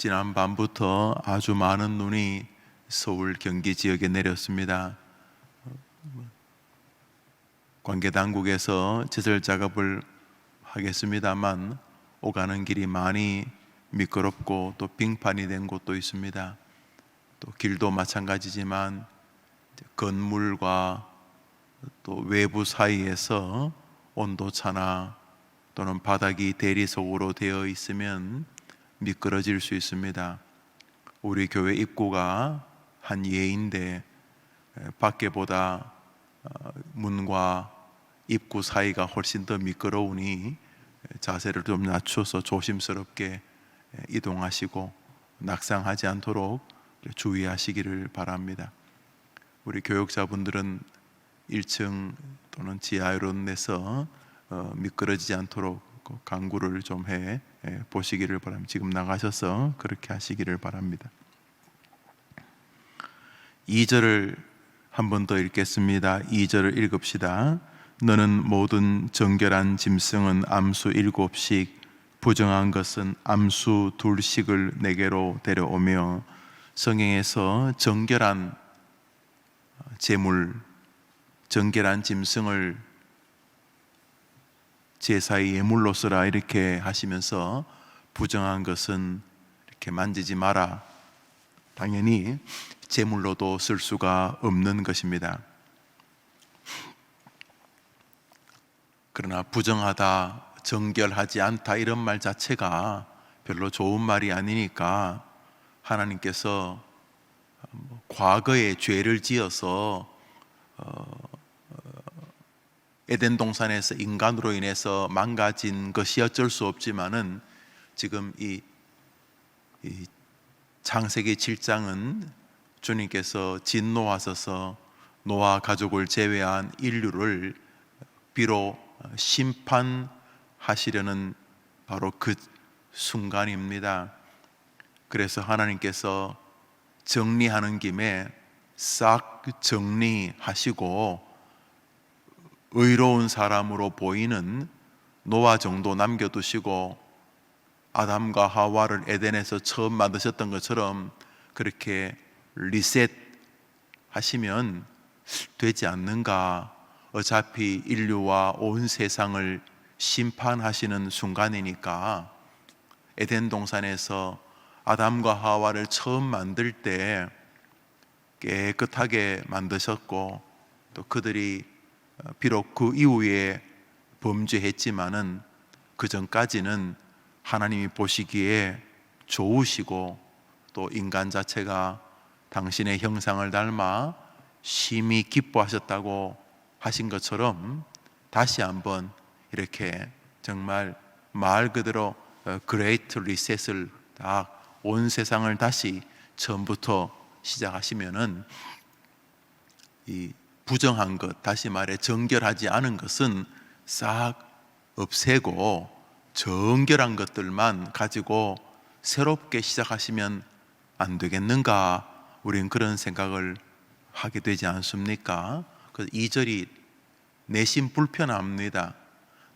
지난 밤부터 아주 많은 눈이 서울 경기 지역에 내렸습니다. 관계 당국에서 제설 작업을 하겠습니다만 오가는 길이 많이 미끄럽고 또 빙판이 된 곳도 있습니다. 또 길도 마찬가지지만 건물과 또 외부 사이에서 온도차나 또는 바닥이 대리석으로 되어 있으면 미끄러질 수 있습니다. 우리 교회 입구가 한 예인데 밖에보다 문과 입구 사이가 훨씬 더 미끄러우니 자세를 좀 낮춰서 조심스럽게 이동하시고 낙상하지 않도록 주의하시기를 바랍니다. 우리 교육자분들은 1층 또는 지하로 내서 미끄러지지 않도록 강구를 좀 해 보시기를 바랍니다. 지금 나가셔서 그렇게 하시기를 바랍니다. 2절을 한 번 더 읽겠습니다. 2절을 읽읍시다. 너는 모든 정결한 짐승은 암수 7씩, 부정한 것은 암수 2씩을 내게로 데려오며, 성경에서 정결한 제물, 정결한 짐승을 제사의 예물로 쓰라 이렇게 하시면서 부정한 것은 이렇게 만지지 마라. 당연히 제물로도 쓸 수가 없는 것입니다. 그러나 부정하다, 정결하지 않다 이런 말 자체가 별로 좋은 말이 아니니까 하나님께서 과거에 죄를 지어서 에덴 동산에서 인간으로 인해서 망가진 것이 어쩔 수 없지만은 지금 이 창세기 7장은 주님께서 진노하셔서 노아 가족을 제외한 인류를 비로 심판하시려는 바로 그 순간입니다. 그래서 하나님께서 정리하는 김에 싹 정리하시고 의로운 사람으로 보이는 노아 정도 남겨두시고 아담과 하와를 에덴에서 처음 만드셨던 것처럼 그렇게 리셋 하시면 되지 않는가. 어차피 인류와 온 세상을 심판하시는 순간이니까 에덴 동산에서 아담과 하와를 처음 만들 때 깨끗하게 만드셨고 또 그들이 비록 그 이후에 범죄했지만은 그 전까지는 하나님이 보시기에 좋으시고 또 인간 자체가 당신의 형상을 닮아 심히 기뻐하셨다고 하신 것처럼 다시 한번 이렇게 정말 말 그대로 그레이트 리셋을 다 온 세상을 다시 처음부터 시작하시면은 이 부정한 것, 다시 말해 정결하지 않은 것은 싹 없애고 정결한 것들만 가지고 새롭게 시작하시면 안 되겠는가? 우리는 그런 생각을 하게 되지 않습니까? 그래서 2절이 내심 불편합니다.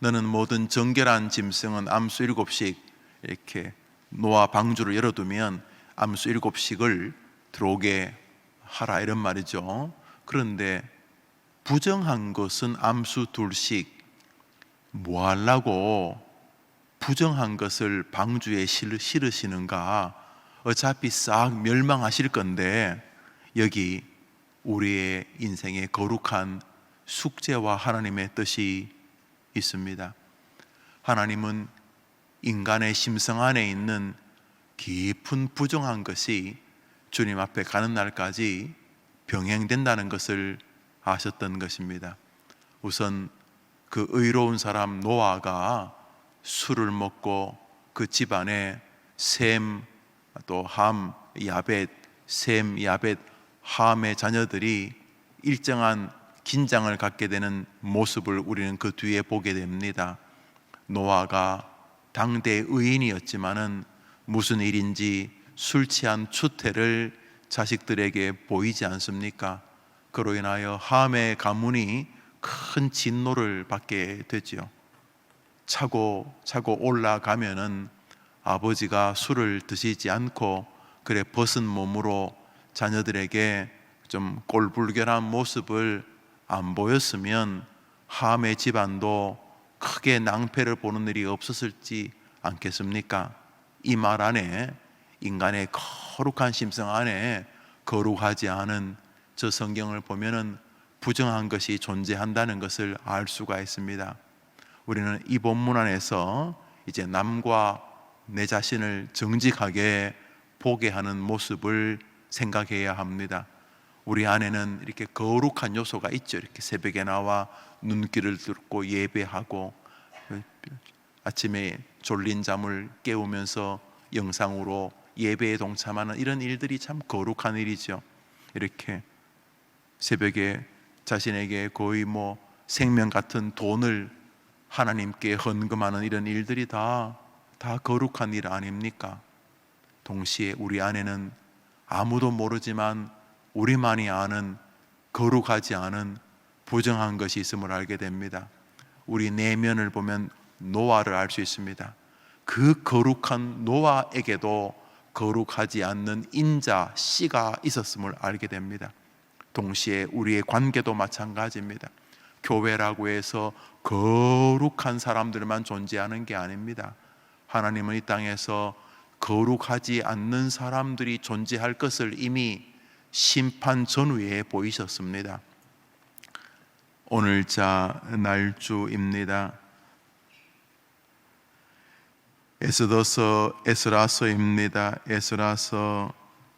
너는 모든 정결한 짐승은 암수 7씩 이렇게 노아 방주를 열어두면 암수 7씩을 들어오게 하라 이런 말이죠. 그런데 부정한 것은 암수 2씩, 뭐 하려고 부정한 것을 방주에 실으시는가? 어차피 싹 멸망하실 건데 여기 우리의 인생의 거룩한 숙제와 하나님의 뜻이 있습니다. 하나님은 인간의 심성 안에 있는 깊은 부정한 것이 주님 앞에 가는 날까지 병행된다는 것을 아셨던 것입니다. 우선 그 의로운 사람 노아가 술을 먹고 그 집안에 셈, 또 함, 야벳, 셈, 야벳, 함의 자녀들이 일정한 긴장을 갖게 되는 모습을 우리는 그 뒤에 보게 됩니다. 노아가 당대 의인이었지만은 무슨 일인지 술 취한 추태를 자식들에게 보이지 않습니까? 그로 인하여 함의 가문이 큰 진노를 받게 되지요. 차고 올라가면은 아버지가 술을 드시지 않고 그래 벗은 몸으로 자녀들에게 좀 꼴불견한 모습을 안 보였으면 함의 집안도 크게 낭패를 보는 일이 없었을지 않겠습니까? 이 말 안에, 인간의 거룩한 심성 안에 거룩하지 않은 저 성경을 보면은 부정한 것이 존재한다는 것을 알 수가 있습니다. 우리는 이 본문 안에서 이제 남과 내 자신을 정직하게 보게 하는 모습을 생각해야 합니다. 우리 안에는 이렇게 거룩한 요소가 있죠. 이렇게 새벽에 나와 눈길을 뚫고 예배하고 아침에 졸린 잠을 깨우면서 영상으로 예배에 동참하는 이런 일들이 참 거룩한 일이죠. 이렇게 새벽에 자신에게 거의 생명 같은 돈을 하나님께 헌금하는 이런 일들이 다 거룩한 일 아닙니까? 동시에 우리 안에는 아무도 모르지만 우리만이 아는 거룩하지 않은 부정한 것이 있음을 알게 됩니다. 우리 내면을 보면 노아를 알 수 있습니다. 그 거룩한 노아에게도 거룩하지 않는 인자 씨가 있었음을 알게 됩니다. 동시에 우리의 관계도 마찬가지입니다. 교회라고 해서 거룩한 사람들만 존재하는 게 아닙니다. 하나님은 이 땅에서 거룩하지 않는 사람들이 존재할 것을 이미 심판 전후에 보이셨습니다. 오늘자 날주입니다. 에스라서입니다. 에스라서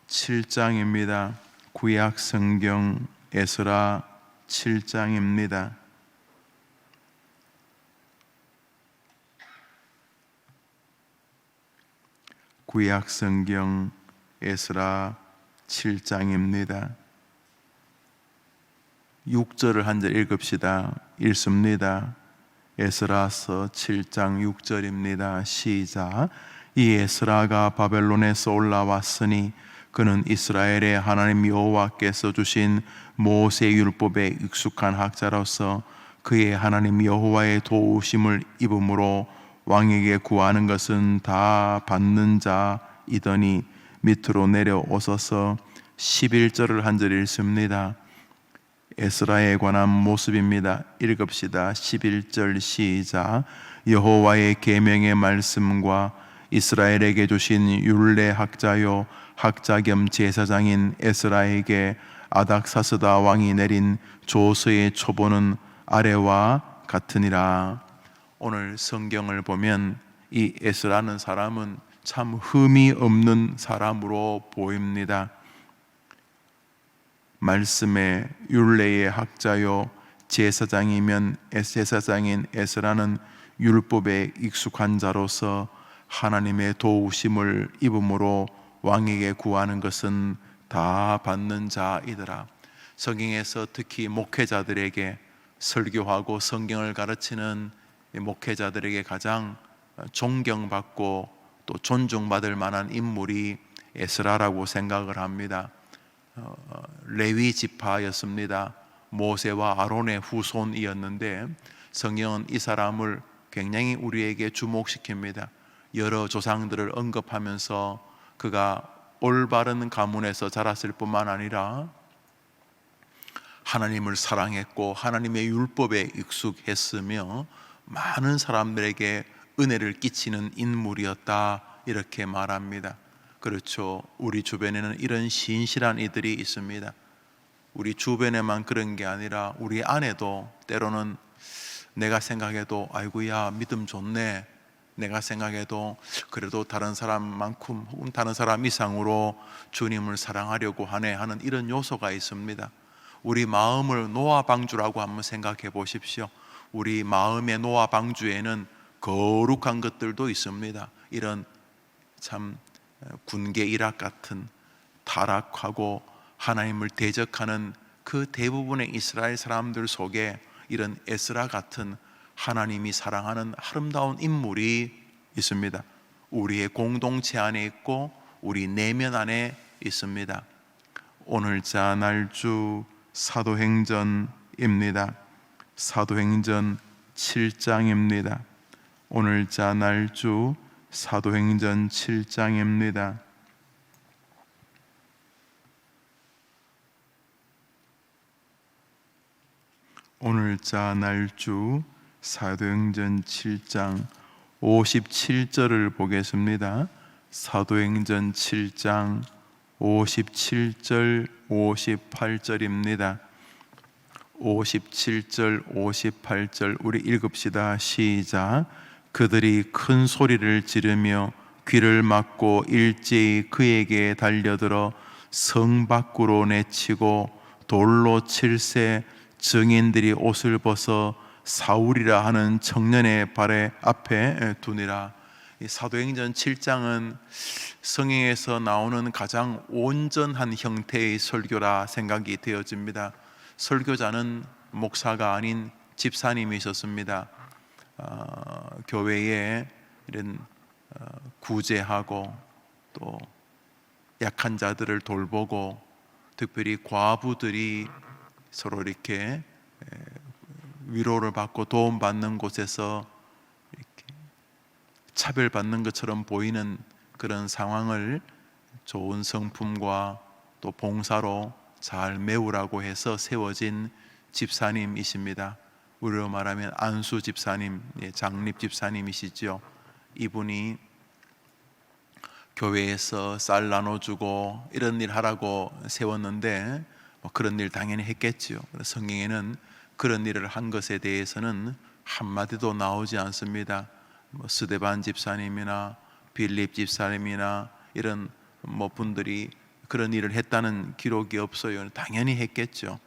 7장입니다. 구약 성경 에스라 7장입니다. 구약 성경 에스라 7장입니다. 6절을 한 절 읽읍시다. 읽습니다. 에스라서 7장 6절입니다. 시작. 이 에스라가 바벨론에서 올라왔으니 그는 이스라엘의 하나님 여호와께서 주신 모세 율법에 익숙한 학자로서 그의 하나님 여호와의 도우심을 입음으로 왕에게 구하는 것은 다 받는 자이더니 밑으로 내려오셔서 11절을 한 절 읽습니다. 에스라에 관한 모습입니다. 읽읍시다. 11절 시작. 여호와의 계명의 말씀과 이스라엘에게 주신 율례 학자요 학자 겸 제사장인 에스라에게 아닥사스다 왕이 내린 조서의 초본은 아래와 같으니라. 오늘 성경을 보면 이 에스라는 사람은 참 흠이 없는 사람으로 보입니다. 말씀의 율례의 학자요 제사장이면 제사장인 에스라는 율법에 익숙한 자로서 하나님의 도우심을 입음으로 왕에게 구하는 것은 다 받는 자이더라. 성경에서 특히 목회자들에게, 설교하고 성경을 가르치는 목회자들에게 가장 존경받고 또 존중받을 만한 인물이 에스라라고 생각을 합니다. 레위 지파였습니다. 모세와 아론의 후손이었는데 성경은 이 사람을 굉장히 우리에게 주목시킵니다. 여러 조상들을 언급하면서 그가 올바른 가문에서 자랐을 뿐만 아니라 하나님을 사랑했고 하나님의 율법에 익숙했으며 많은 사람들에게 은혜를 끼치는 인물이었다, 이렇게 말합니다. 그렇죠. 우리 주변에는 이런 신실한 이들이 있습니다. 우리 주변에만 그런 게 아니라 우리 안에도 때로는 내가 생각해도 아이고야 믿음 좋네, 내가 생각해도 그래도 다른 사람만큼 혹은 다른 사람 이상으로 주님을 사랑하려고 하네 하는 이런 요소가 있습니다. 우리 마음을 노아 방주라고 한번 생각해 보십시오. 우리 마음의 노아 방주에는 거룩한 것들도 있습니다. 이런 참 군계 일학 같은 타락하고 하나님을 대적하는 그 대부분의 이스라엘 사람들 속에 이런 에스라 같은 하나님이 사랑하는 아름다운 인물이 있습니다. 우리의 공동체 안에 있고 우리 내면 안에 있습니다. 오늘자 날주 사도행전입니다. 사도행전 7장입니다. 오늘자 날주 사도행전 7장입니다. 오늘자 날주 사도행전 7장 57절을 보겠습니다. 사도행전 7장 57절 58절입니다. 57절 58절 우리 읽읍시다. 시작. 그들이 큰 소리를 지르며 귀를 막고 일제히 그에게 달려들어 성 밖으로 내치고 돌로 칠세 증인들이 옷을 벗어 사울이라 하는 청년의 발에 앞에 두니라. 이 사도행전 7장은 성경에서 나오는 가장 온전한 형태의 설교라 생각이 되어집니다. 설교자는 목사가 아닌 집사님이셨습니다. 교회에 이런 구제하고 또 약한 자들을 돌보고 특별히 과부들이 서로 이렇게 위로를 받고 도움받는 곳에서 이렇게 차별받는 것처럼 보이는 그런 상황을 좋은 성품과 또 봉사로 잘 메우라고 해서 세워진 집사님이십니다. 우리로 말하면 안수 집사님, 장립 집사님이시죠. 이분이 교회에서 쌀 나눠주고 이런 일 하라고 세웠는데 그런 일 당연히 했겠죠. 성경에는 그런 일을 한 것에 대해서는 한마디도 나오지 않습니다. 스데반 집사님이나 빌립 집사님이나 이런 분들이 그런 일을 했다는 기록이 없어요. 당연히 했겠죠.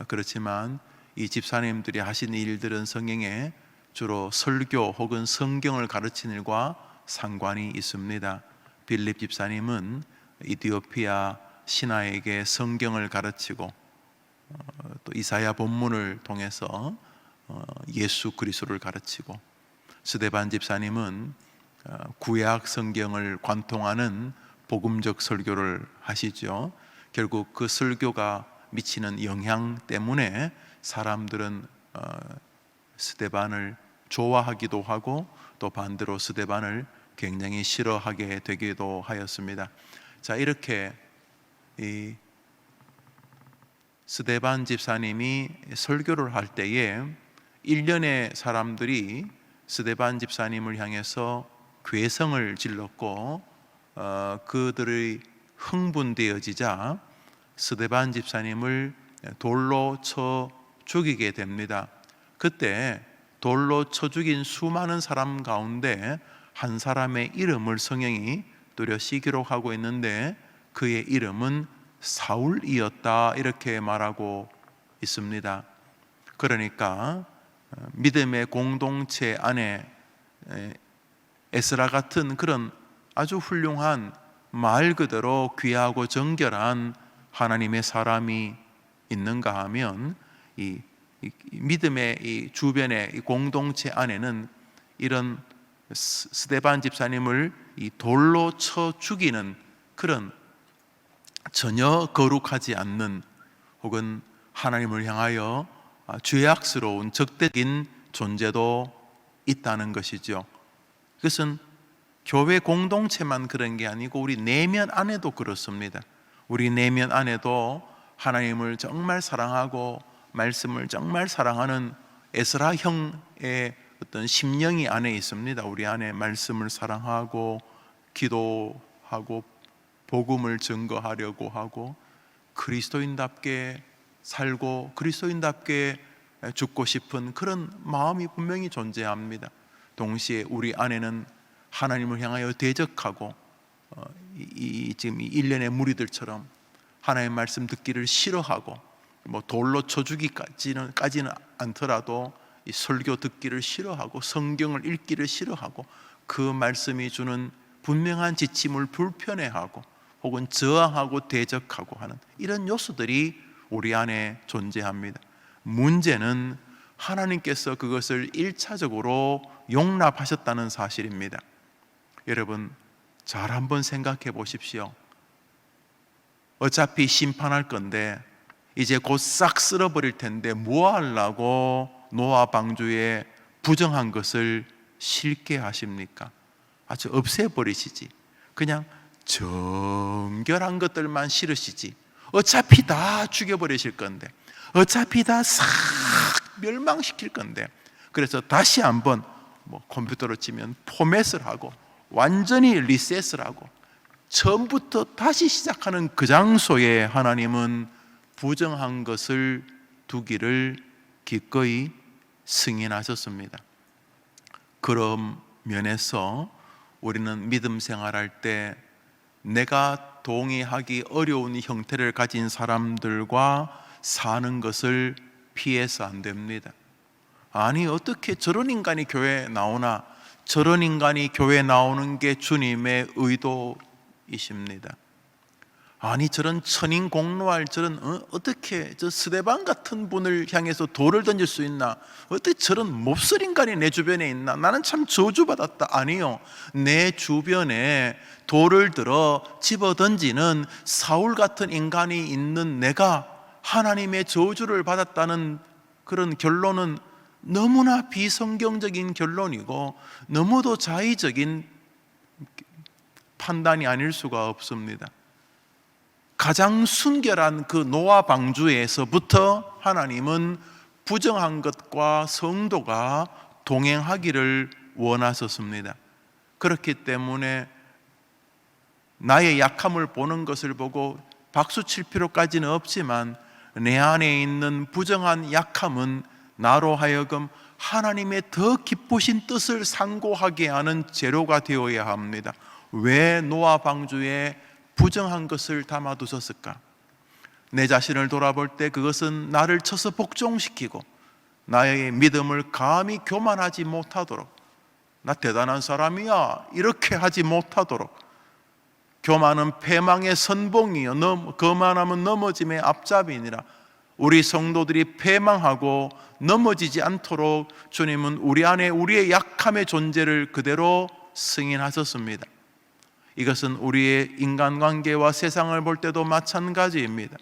그렇지만 이 집사님들이 하신 일들은 성경에 주로 설교 혹은 성경을 가르치는 일과 상관이 있습니다. 빌립 집사님은 이디오피아 신하에게 성경을 가르치고 또 이사야 본문을 통해서 예수 그리스도를 가르치고, 스데반 집사님은 구약 성경을 관통하는 복음적 설교를 하시죠. 결국 그 설교가 미치는 영향 때문에 사람들은 스데반을 좋아하기도 하고 또 반대로 스데반을 굉장히 싫어하게 되기도 하였습니다. 자, 이렇게 이 스데반 집사님이 설교를 할 때에 일련의 사람들이 스데반 집사님을 향해서 괴성을 질렀고 그들의 흥분되어지자 스데반 집사님을 돌로 쳐 죽이게 됩니다. 그때 돌로 쳐 죽인 수많은 사람 가운데 한 사람의 이름을 성경이 뚜렷이 기록하고 있는데 그의 이름은 사울이었다, 이렇게 말하고 있습니다. 그러니까 믿음의 공동체 안에 에스라 같은 그런 아주 훌륭한 말 그대로 귀하고 정결한 하나님의 사람이 있는가 하면 이 믿음의 이 주변의 이 공동체 안에는 이런 스데반 집사님을 이 돌로 쳐 죽이는 그런 전혀 거룩하지 않는 혹은 하나님을 향하여 죄악스러운 적대적인 존재도 있다는 것이죠. 그것은 교회 공동체만 그런 게 아니고 우리 내면 안에도 그렇습니다. 우리 내면 안에도 하나님을 정말 사랑하고 말씀을 정말 사랑하는 에스라형의 어떤 심령이 안에 있습니다. 우리 안에 말씀을 사랑하고 기도하고 복음을 증거하려고 하고 그리스도인답게 살고 그리스도인답게 죽고 싶은 그런 마음이 분명히 존재합니다. 동시에 우리 안에는 하나님을 향하여 대적하고 지금 이 일련의 무리들처럼 하나님의 말씀 듣기를 싫어하고 돌로 쳐 죽이기까지는 않더라도 이 설교 듣기를 싫어하고 성경을 읽기를 싫어하고 그 말씀이 주는 분명한 지침을 불편해하고 혹은 저항하고 대적하고 하는 이런 요소들이 우리 안에 존재합니다. 문제는 하나님께서 그것을 1차적으로 용납하셨다는 사실입니다. 여러분 잘 한번 생각해 보십시오. 어차피 심판할 건데 이제 곧 싹 쓸어버릴 텐데 뭐 하려고 노아 방주에 부정한 것을 싫게 하십니까? 아주 없애버리시지. 그냥 정결한 것들만 실으시지. 어차피 다 죽여버리실 건데, 어차피 다 싹 멸망시킬 건데, 그래서 다시 한번 컴퓨터로 치면 포맷을 하고 완전히 리셋을 하고 처음부터 다시 시작하는 그 장소에 하나님은 부정한 것을 두기를 기꺼이 승인하셨습니다. 그런 면에서 우리는 믿음 생활할 때 내가 동의하기 어려운 형태를 가진 사람들과 사는 것을 피해서 안 됩니다. 아니, 어떻게 저런 인간이 교회에 나오나? 저런 인간이 교회에 나오는 게 주님의 의도이십니다. 아니, 저런 천인공노할 저런 어떻게 저 스데반 같은 분을 향해서 돌을 던질 수 있나? 어떻게 저런 몹쓸 인간이 내 주변에 있나? 나는 참 저주받았다. 아니요, 내 주변에 돌을 들어 집어 던지는 사울 같은 인간이 있는 내가 하나님의 저주를 받았다는 그런 결론은 너무나 비성경적인 결론이고 너무도 자의적인 판단이 아닐 수가 없습니다. 가장 순결한 그 노아 방주에서부터 하나님은 부정한 것과 성도가 동행하기를 원하셨습니다. 그렇기 때문에 나의 약함을 보는 것을 보고 박수 칠 필요까지는 없지만 내 안에 있는 부정한 약함은 나로 하여금 하나님의 더 기쁘신 뜻을 상고하게 하는 재료가 되어야 합니다. 왜 노아 방주에 부정한 것을 담아두셨을까? 내 자신을 돌아볼 때 그것은 나를 쳐서 복종시키고 나의 믿음을 감히 교만하지 못하도록, 나 대단한 사람이야 이렇게 하지 못하도록, 교만은 패망의 선봉이요 거만하면 넘어짐의 앞잡이니라. 우리 성도들이 패망하고 넘어지지 않도록 주님은 우리 안에 우리의 약함의 존재를 그대로 승인하셨습니다. 이것은 우리의 인간관계와 세상을 볼 때도 마찬가지입니다.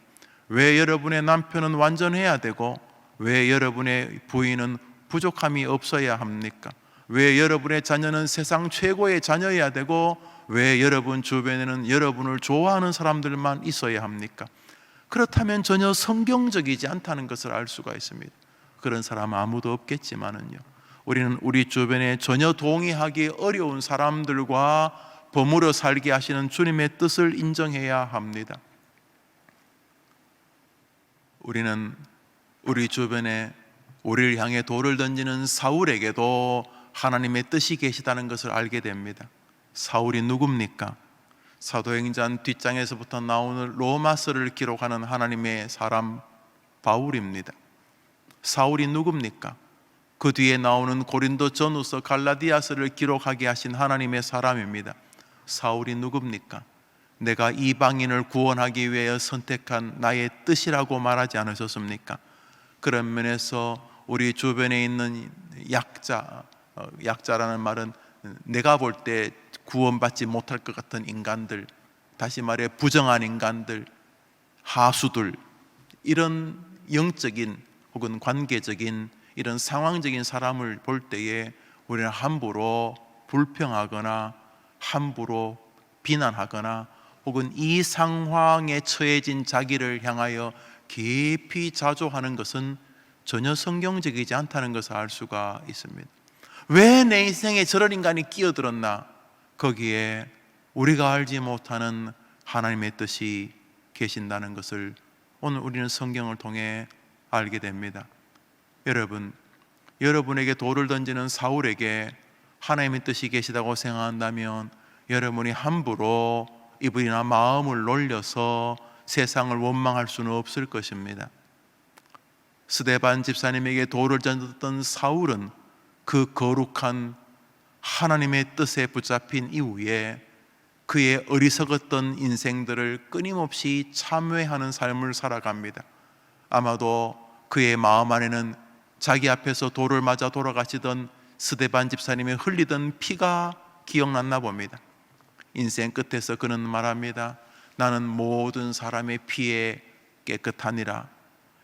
왜 여러분의 남편은 완전해야 되고 왜 여러분의 부인은 부족함이 없어야 합니까? 왜 여러분의 자녀는 세상 최고의 자녀여야 되고 왜 여러분 주변에는 여러분을 좋아하는 사람들만 있어야 합니까? 그렇다면 전혀 성경적이지 않다는 것을 알 수가 있습니다. 그런 사람 아무도 없겠지만은요, 우리는 우리 주변에 전혀 동의하기 어려운 사람들과 버무려 살게 하시는 주님의 뜻을 인정해야 합니다. 우리는 우리 주변에 우리를 향해 돌을 던지는 사울에게도 하나님의 뜻이 계시다는 것을 알게 됩니다. 사울이 누굽니까? 사도행전 뒷장에서부터 나오는 로마서를 기록하는 하나님의 사람 바울입니다. 사울이 누굽니까? 그 뒤에 나오는 고린도 전후서 갈라디아서를 기록하게 하신 하나님의 사람입니다. 사울이 누굽니까? 내가 이방인을 구원하기 위해 선택한 나의 뜻이라고 말하지 않으셨습니까? 그런 면에서 우리 주변에 있는 약자라는 말은 내가 볼 때 구원받지 못할 것 같은 인간들, 다시 말해 부정한 인간들, 하수들, 이런 영적인 혹은 관계적인 이런 상황적인 사람을 볼 때에 우리는 함부로 불평하거나 함부로 비난하거나 혹은 이 상황에 처해진 자기를 향하여 깊이 자조하는 것은 전혀 성경적이지 않다는 것을 알 수가 있습니다. 왜 내 인생에 저런 인간이 끼어들었나? 거기에 우리가 알지 못하는 하나님의 뜻이 계신다는 것을 오늘 우리는 성경을 통해 알게 됩니다. 여러분, 여러분에게 돌을 던지는 사울에게 하나님의 뜻이 계시다고 생각한다면 여러분이 함부로 입이나 마음을 놀려서 세상을 원망할 수는 없을 것입니다. 스데반 집사님에게 돌을 던졌던 사울은 그 거룩한 하나님의 뜻에 붙잡힌 이후에 그의 어리석었던 인생들을 끊임없이 참회하는 삶을 살아갑니다. 아마도 그의 마음 안에는 자기 앞에서 돌을 맞아 돌아가시던 스데반 집사님의 흘리던 피가 기억났나 봅니다. 인생 끝에서 그는 말합니다. 나는 모든 사람의 피에 깨끗하니라.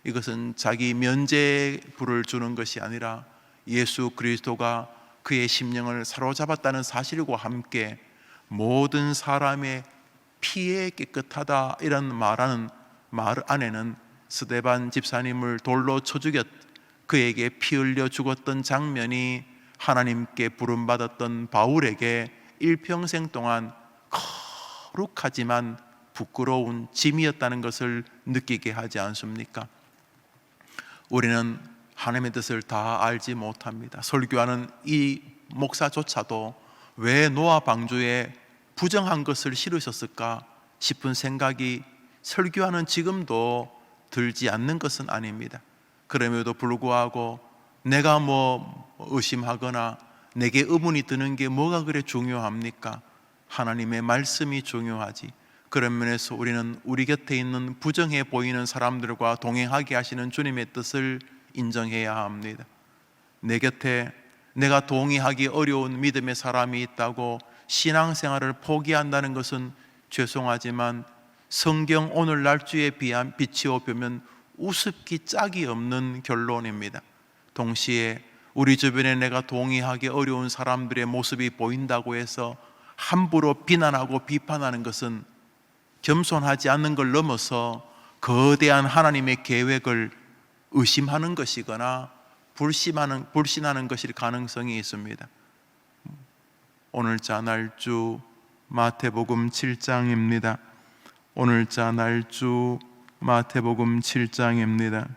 이것은 자기 면죄부를 주는 것이 아니라 예수 그리스도가 그의 심령을 사로잡았다는 사실과 함께 모든 사람의 피에 깨끗하다 이런 말하는 말 안에는 스데반 집사님을 돌로 쳐 죽였, 그에게 피 흘려 죽었던 장면이 하나님께 부름받았던 바울에게 일평생 동안 거룩하지만 부끄러운 짐이었다는 것을 느끼게 하지 않습니까? 우리는 하나님의 뜻을 다 알지 못합니다. 설교하는 이 목사조차도 왜 노아 방주에 부정한 것을 실으셨을까 싶은 생각이 설교하는 지금도 들지 않는 것은 아닙니다. 그럼에도 불구하고 내가 의심하거나 내게 의문이 드는 게 뭐가 그래 중요합니까? 하나님의 말씀이 중요하지. 그런 면에서 우리는 우리 곁에 있는 부정해 보이는 사람들과 동행하게 하시는 주님의 뜻을 인정해야 합니다. 내 곁에 내가 동의하기 어려운 믿음의 사람이 있다고 신앙생활을 포기한다는 것은 죄송하지만 성경 오늘 날주에 비치어 보면 우습기 짝이 없는 결론입니다. 동시에 우리 주변에 내가 동의하기 어려운 사람들의 모습이 보인다고 해서 함부로 비난하고 비판하는 것은 겸손하지 않는 걸 넘어서 거대한 하나님의 계획을 의심하는 것이거나 불신하는 것일 가능성이 있습니다. 오늘자 날주 마태복음 7장입니다. 오늘자 날주 마태복음 7장입니다.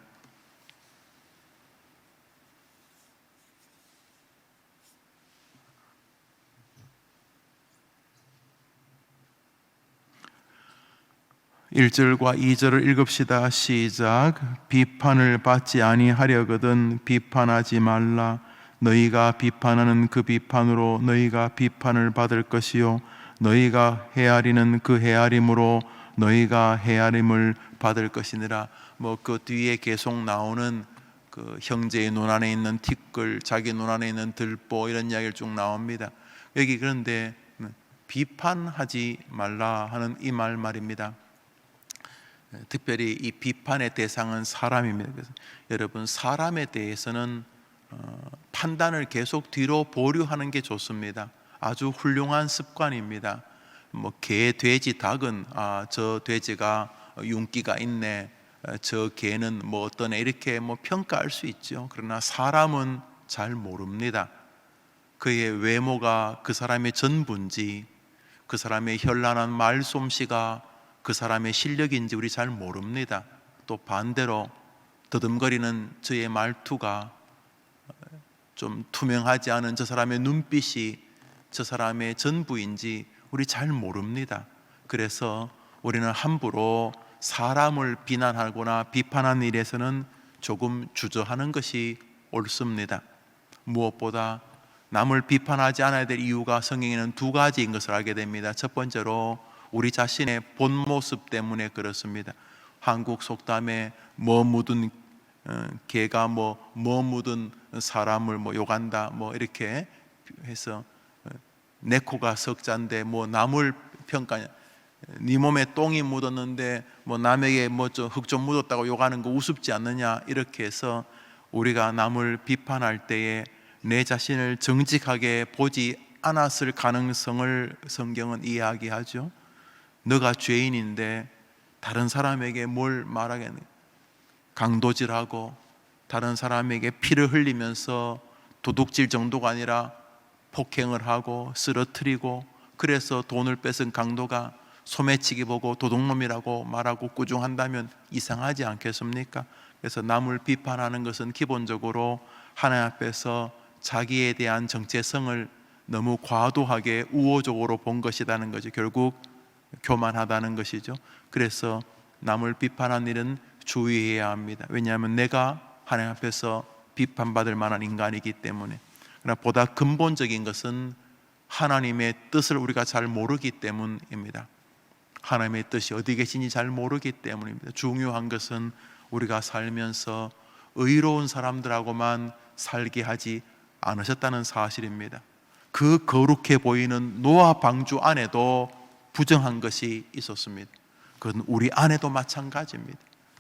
(1절과) (2절을) 읽읍시다. 시작. 비판을 받지 아니하려거든 비판하지 말라. 너희가 비판하는 그 비판으로 너희가 비판을 받을 것이요 너희가 헤아리는 그 헤아림으로 너희가 헤아림을 받을 것이니라. 그 뒤에 계속 나오는 그 형제의 눈 안에 있는 티끌, 자기 눈 안에 있는 들보 이런 이야기를 쭉 나옵니다. 여기 그런데 비판하지 말라 하는 이 말입니다. 특별히 이 비판의 대상은 사람입니다. 그래서 여러분, 사람에 대해서는 판단을 계속 뒤로 보류하는 게 좋습니다. 아주 훌륭한 습관입니다. 개, 돼지, 닭은 저 돼지가 윤기가 있네, 저 개는 어떠네 이렇게 평가할 수 있죠. 그러나 사람은 잘 모릅니다. 그의 외모가 그 사람의 전부인지, 그 사람의 현란한 말솜씨가 그 사람의 실력인지 우리 잘 모릅니다. 또 반대로 더듬거리는 저의 말투가 좀 투명하지 않은 저 사람의 눈빛이 저 사람의 전부인지 우리 잘 모릅니다. 그래서 우리는 함부로 사람을 비난하거나 비판하는 일에서는 조금 주저하는 것이 옳습니다. 무엇보다 남을 비판하지 않아야 될 이유가 성경에는 두 가지인 것을 알게 됩니다. 첫 번째로 우리 자신의 본 모습 때문에 그렇습니다. 한국 속담에 묻은 개가 묻은 사람을 욕한다 이렇게 해서 내 코가 석잔데 남을 평가냐, 네 몸에 똥이 묻었는데 남에게 흙 좀 묻었다고 욕하는 거 우습지 않느냐, 이렇게 해서 우리가 남을 비판할 때에 내 자신을 정직하게 보지 않았을 가능성을 성경은 이야기하죠. 너가 죄인인데 다른 사람에게 뭘 말하겠니? 강도질하고 다른 사람에게 피를 흘리면서 도둑질 정도가 아니라 폭행을 하고 쓰러뜨리고, 그래서 돈을 뺏은 강도가 소매치기 보고 도둑놈이라고 말하고 꾸중한다면 이상하지 않겠습니까? 그래서 남을 비판하는 것은 기본적으로 하나님 앞에서 자기에 대한 정체성을 너무 과도하게 우호적으로 본 것이라는 거죠. 결국 교만하다는 것이죠. 그래서 남을 비판하는 일은 주의해야 합니다. 왜냐하면 내가 하나님 앞에서 비판받을 만한 인간이기 때문에. 그러나 보다 근본적인 것은 하나님의 뜻을 우리가 잘 모르기 때문입니다. 하나님의 뜻이 어디 계신지 잘 모르기 때문입니다. 중요한 것은 우리가 살면서 의로운 사람들하고만 살게 하지 않으셨다는 사실입니다. 그 거룩해 보이는 노아 방주 안에도 부정한 것이 있었습니다. 그건 우리 안에도 마찬가지입니다.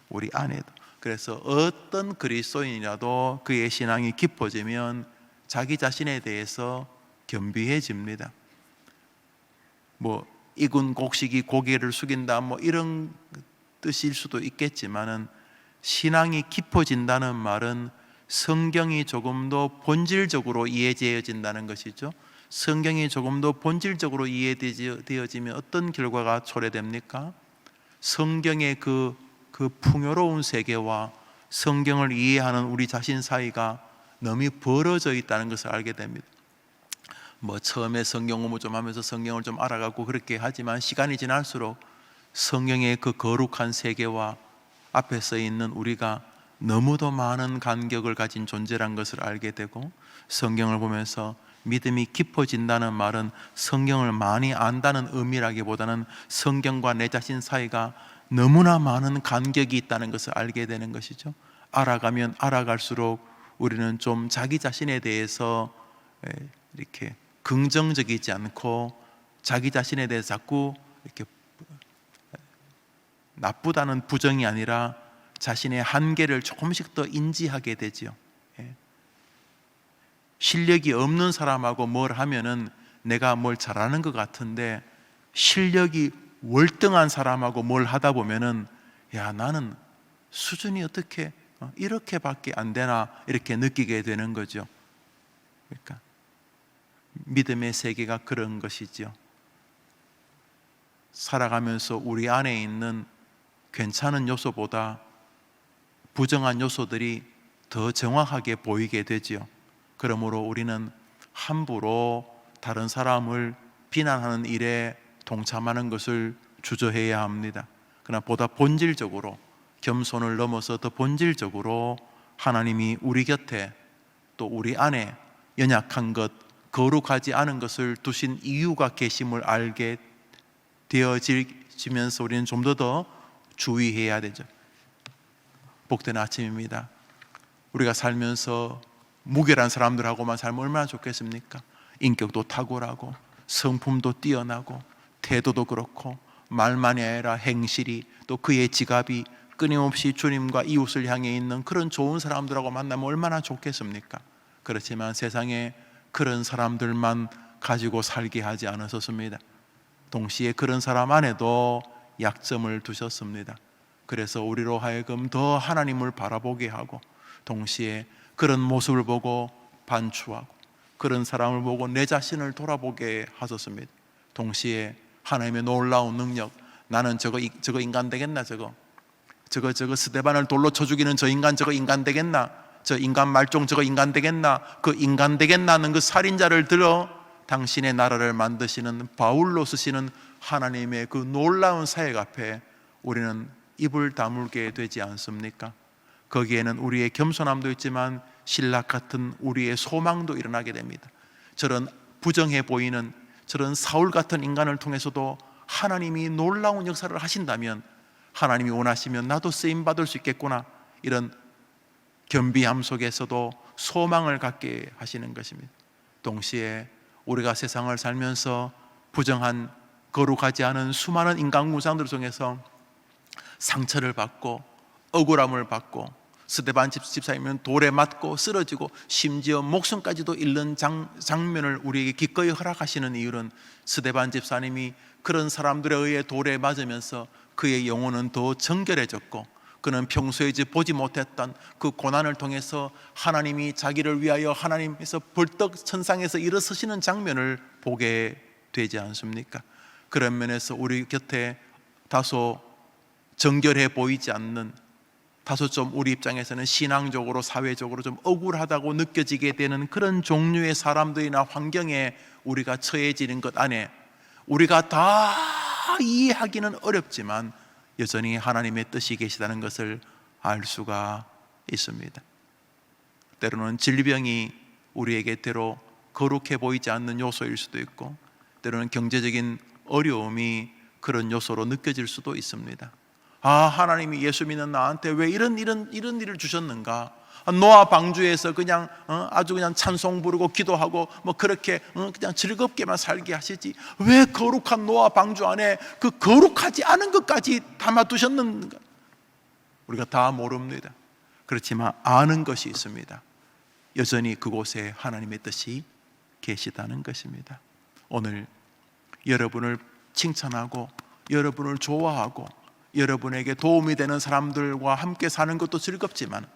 우리 안에도. 그래서 어떤 그리스도인이라도 그의 신앙이 깊어지면 자기 자신에 대해서 겸비해집니다. 뭐 익은 곡식이 고개를 숙인다, 뭐 이런 뜻일 수도 있겠지만은, 신앙이 깊어진다는 말은 성경이 조금 더 본질적으로 이해되어진다는 것이죠. 성경이 조금 더 본질적으로 이해되어지면 어떤 결과가 초래됩니까? 성경의 그 풍요로운 세계와 성경을 이해하는 우리 자신 사이가 너무 벌어져 있다는 것을 알게 됩니다. 뭐 처음에 성경 공부 좀 하면서 성경을 좀 알아가고 그렇게 하지만, 시간이 지날수록 성경의 그 거룩한 세계와 앞에 서 있는 우리가 너무도 많은 간격을 가진 존재란 것을 알게 되고, 성경을 보면서 믿음이 깊어진다는 말은 성경을 많이 안다는 의미라기보다는 성경과 내 자신 사이가 너무나 많은 간격이 있다는 것을 알게 되는 것이죠. 알아가면 알아갈수록 우리는 좀 자기 자신에 대해서 이렇게 긍정적이지 않고, 자기 자신에 대해서 자꾸 이렇게 나쁘다는 부정이 아니라 자신의 한계를 조금씩 더 인지하게 되지요. 실력이 없는 사람하고 뭘 하면은 내가 뭘 잘하는 것 같은데, 실력이 월등한 사람하고 뭘 하다 보면은 야, 나는 수준이 어떻게 이렇게밖에 안 되나, 이렇게 느끼게 되는 거죠. 그러니까 믿음의 세계가 그런 것이죠. 살아가면서 우리 안에 있는 괜찮은 요소보다 부정한 요소들이 더 정확하게 보이게 되지요. 그러므로 우리는 함부로 다른 사람을 비난하는 일에 동참하는 것을 주저해야 합니다. 그러나 보다 본질적으로, 겸손을 넘어서 더 본질적으로 하나님이 우리 곁에, 또 우리 안에 연약한 것, 거룩하지 않은 것을 두신 이유가 계심을 알게 되어지면서 우리는 좀 더 주의해야 되죠. 복된 아침입니다. 우리가 살면서 무결한 사람들하고만 살면 얼마나 좋겠습니까? 인격도 탁월하고 성품도 뛰어나고 태도도 그렇고 말만이 아니라 행실이, 또 그의 지갑이 끊임없이 주님과 이웃을 향해 있는 그런 좋은 사람들하고 만나면 얼마나 좋겠습니까? 그렇지만 세상에 그런 사람들만 가지고 살게 하지 않으셨습니다. 동시에 그런 사람 안에도 약점을 두셨습니다. 그래서 우리로 하여금 더 하나님을 바라보게 하고, 동시에 그런 모습을 보고 반추하고, 그런 사람을 보고 내 자신을 돌아보게 하셨습니다. 동시에 하나님의 놀라운 능력, 나는 저거 인간 되겠나, 저거 스데반을 돌로 쳐 죽이는 저 인간, 저거 인간 되겠나, 저 인간 말종 저거 인간 되겠나, 그 인간 되겠나는 그 살인자를 들어 당신의 나라를 만드시는 바울로 쓰시는 하나님의 그 놀라운 사역 앞에 우리는 입을 다물게 되지 않습니까? 거기에는 우리의 겸손함도 있지만 신락 같은 우리의 소망도 일어나게 됩니다. 저런 부정해 보이는 저런 사울 같은 인간을 통해서도 하나님이 놀라운 역사를 하신다면, 하나님이 원하시면 나도 쓰임받을 수 있겠구나, 이런 겸비함 속에서도 소망을 갖게 하시는 것입니다. 동시에 우리가 세상을 살면서 부정한, 거룩하지 않은 수많은 인간 무상들 중에서 상처를 받고 억울함을 받고, 스데반 집사이면 돌에 맞고 쓰러지고 심지어 목숨까지도 잃는 장면을 우리에게 기꺼이 허락하시는 이유는, 스데반 집사님이 그런 사람들에 의해 돌에 맞으면서 그의 영혼은 더 정결해졌고, 그는 평소에 보지 못했던 그 고난을 통해서 하나님이 자기를 위하여 하나님께서 벌떡 천상에서 일어서시는 장면을 보게 되지 않습니까? 그런 면에서 우리 곁에 다소 정결해 보이지 않는, 다소 좀 우리 입장에서는 신앙적으로 사회적으로 좀 억울하다고 느껴지게 되는 그런 종류의 사람들이나 환경에 우리가 처해지는 것 안에, 우리가 다 이해하기는 어렵지만 여전히 하나님의 뜻이 계시다는 것을 알 수가 있습니다. 때로는 질병이 우리에게 때로 거룩해 보이지 않는 요소일 수도 있고, 때로는 경제적인 어려움이 그런 요소로 느껴질 수도 있습니다. 아, 하나님이 예수 믿는 나한테 왜 이런 일을 주셨는가? 노아 방주에서 그냥 아주 그냥 찬송 부르고 기도하고 뭐 그렇게 그냥 즐겁게만 살게 하시지, 왜 거룩한 노아 방주 안에 그 거룩하지 않은 것까지 담아두셨는가? 우리가 다 모릅니다. 그렇지만 아는 것이 있습니다. 여전히 그곳에 하나님의 뜻이 계시다는 것입니다. 오늘 여러분을 칭찬하고 여러분을 좋아하고 여러분에게 도움이 되는 사람들과 함께 사는 것도 즐겁지만,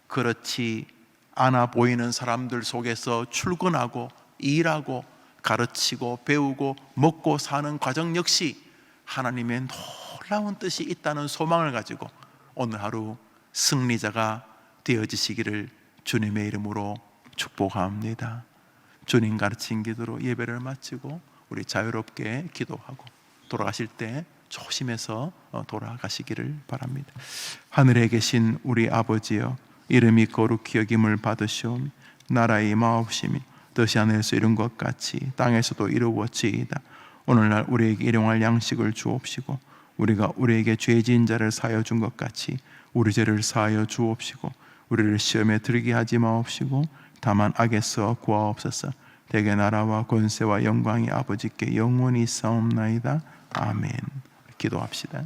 그렇지 않아 보이는 사람들 속에서 출근하고 일하고 가르치고 배우고 먹고 사는 과정 역시 하나님의 놀라운 뜻이 있다는 소망을 가지고 오늘 하루 승리자가 되어지시기를 주님의 이름으로 축복합니다. 주님 가르친 기도로 예배를 마치고 우리 자유롭게 기도하고 돌아가실 때 조심해서 돌아가시기를 바랍니다. 하늘에 계신 우리 아버지여, 이름이 거룩히 여김을 받으시오며 나라의 임하옵시며 뜻이 하늘에서 이룬 것 같이 땅에서도 이루어지이다. 오늘날 우리에게 일용할 양식을 주옵시고 우리가 우리에게 죄 지은 자를 사하여 준 것 같이 우리 죄를 사하여 주옵시고 우리를 시험에 들게 하지 마옵시고 다만 악에서 구하옵소서. 대개 나라와 권세와 영광이 아버지께 영원히 있사옵나이다. 아멘. 기도합시다.